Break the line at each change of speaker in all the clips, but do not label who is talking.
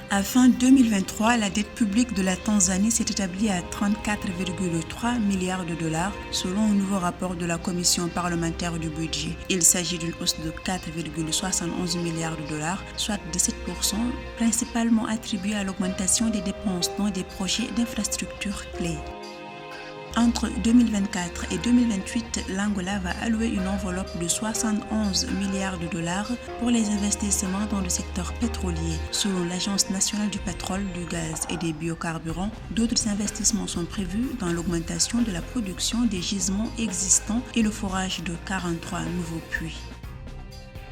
À fin 2023, la dette publique de la Tanzanie s'est établie à 34,3 milliards de dollars selon un nouveau rapport de la Commission parlementaire du budget. Il s'agit d'une hausse de 4,71 milliards de dollars, soit 17%, principalement attribuée à l'augmentation des dépenses dans des projets d'infrastructures clés. Entre 2024 et 2028, l'Angola va allouer une enveloppe de 71 milliards de dollars pour les investissements dans le secteur pétrolier. Selon l'Agence nationale du pétrole, du gaz et des biocarburants, d'autres investissements sont prévus dans l'augmentation de la production des gisements existants et le forage de 43 nouveaux puits.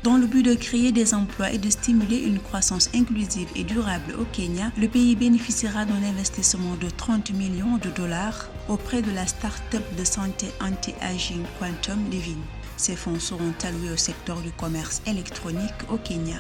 Dans le but de créer des emplois et de stimuler une croissance inclusive et durable au Kenya, le pays bénéficiera d'un investissement de 30 millions de dollars auprès de la start-up de santé anti-aging Quantum Living. Ces fonds seront alloués au secteur du commerce électronique au Kenya.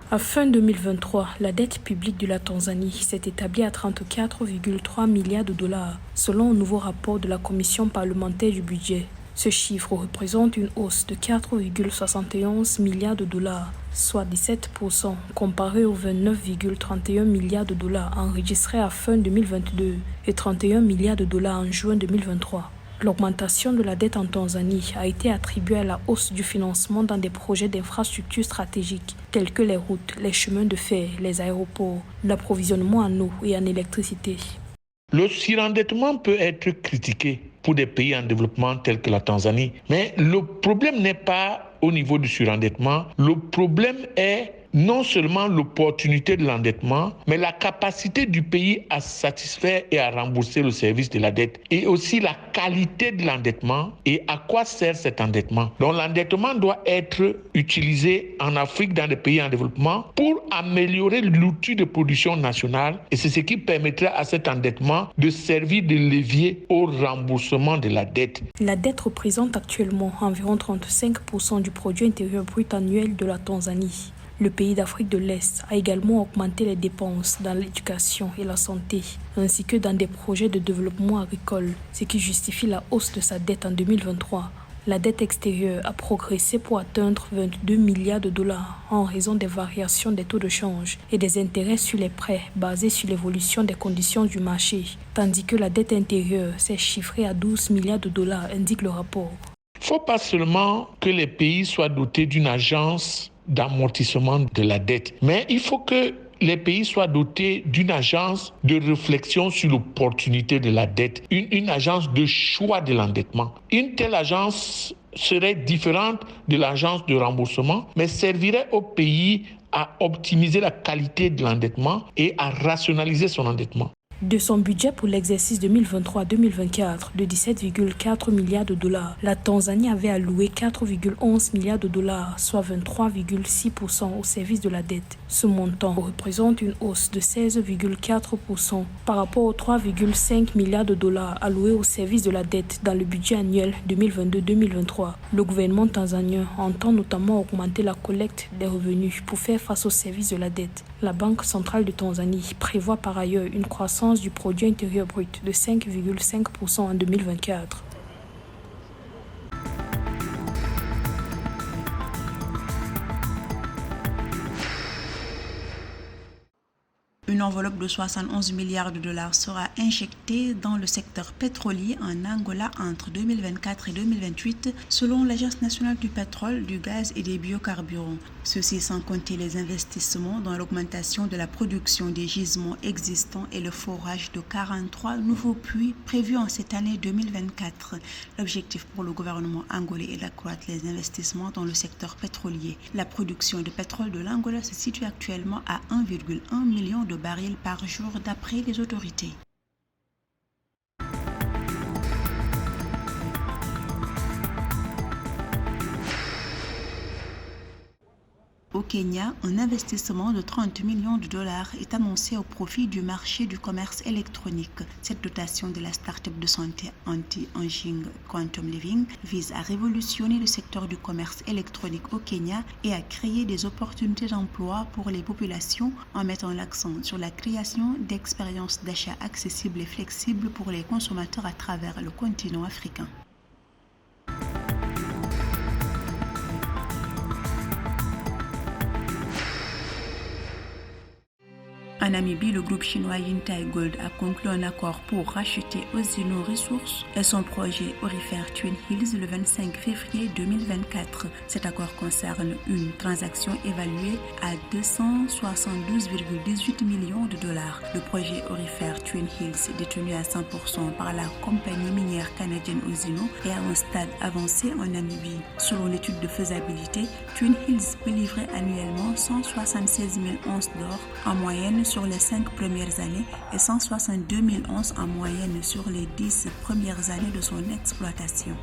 À fin 2023, la dette publique de la Tanzanie s'est établie à 34,3 milliards de dollars, selon un nouveau rapport de la Commission parlementaire du budget. Ce chiffre représente une hausse de 4,71 milliards de dollars, soit 17%, comparé aux 29,31 milliards de dollars enregistrés à fin 2022 et 31 milliards de dollars en juin 2023. L'augmentation de la dette en Tanzanie a été attribuée à la hausse du financement dans des projets d'infrastructures stratégiques tels que les routes, les chemins de fer, les aéroports, l'approvisionnement en eau et en électricité.
Le surendettement peut être critiqué pour des pays en développement tels que la Tanzanie, mais le problème n'est pas au niveau du surendettement, le problème est non seulement l'opportunité de l'endettement, mais la capacité du pays à satisfaire et à rembourser le service de la dette, et aussi la qualité de l'endettement et à quoi sert cet endettement. Donc l'endettement doit être utilisé en Afrique, dans les pays en développement, pour améliorer l'outil de production nationale, et c'est ce qui permettra à cet endettement de servir de levier au remboursement de la dette.
La dette représente actuellement environ 35% du produit intérieur brut annuel de la Tanzanie. Le pays d'Afrique de l'Est a également augmenté les dépenses dans l'éducation et la santé, ainsi que dans des projets de développement agricole, ce qui justifie la hausse de sa dette en 2023. La dette extérieure a progressé pour atteindre 22 milliards de dollars en raison des variations des taux de change et des intérêts sur les prêts basés sur l'évolution des conditions du marché, tandis que la dette intérieure s'est chiffrée à 12 milliards de dollars, indique le rapport.
Il ne faut pas seulement que les pays soient dotés d'une agence d'amortissement de la dette, mais il faut que les pays soient dotés d'une agence de réflexion sur l'opportunité de la dette, une agence de choix de l'endettement. Une telle agence serait différente de l'agence de remboursement, mais servirait au pays à optimiser la qualité de l'endettement et à rationaliser son endettement.
De son budget pour l'exercice 2023-2024 de 17,4 milliards de dollars, la Tanzanie avait alloué 4,11 milliards de dollars, soit 23,6% au service de la dette. Ce montant représente une hausse de 16,4% par rapport aux 3,5 milliards de dollars alloués au service de la dette dans le budget annuel 2022-2023. Le gouvernement tanzanien entend notamment augmenter la collecte des revenus pour faire face au service de la dette. La Banque centrale de Tanzanie prévoit par ailleurs une croissance du produit intérieur brut de 5,5% en 2024.
Une enveloppe de 71 milliards de dollars sera injectée dans le secteur pétrolier en Angola entre 2024 et 2028, selon l'Agence nationale du pétrole, du gaz et des biocarburants. Ceci sans compter les investissements dans l'augmentation de la production des gisements existants et le forage de 43 nouveaux puits prévus en cette année 2024. L'objectif pour le gouvernement angolais est d'accroître les investissements dans le secteur pétrolier. La production de pétrole de l'Angola se situe actuellement à 1,1 million de barils par jour d'après les autorités. Au Kenya, un investissement de 30 millions de dollars est annoncé au profit du marché du commerce électronique. Cette dotation de la start-up de santé anti-aging Quantum Living vise à révolutionner le secteur du commerce électronique au Kenya et à créer des opportunités d'emploi pour les populations en mettant l'accent sur la création d'expériences d'achat accessibles et flexibles pour les consommateurs à travers le continent africain. En Namibie, le groupe chinois Yintai Gold a conclu un accord pour racheter Osino Resources et son projet aurifère Twin Hills le 25 février 2024. Cet accord concerne une transaction évaluée à 272,18 millions de dollars. Le projet aurifère Twin Hills, détenu à 100% par la compagnie minière canadienne Osino, est à un stade avancé en Namibie. Selon l'étude de faisabilité, Twin Hills peut livrer annuellement 176 000 onces d'or en moyenne sur les 5 premières années et 162 000 onces en moyenne sur les 10 premières années de son exploitation.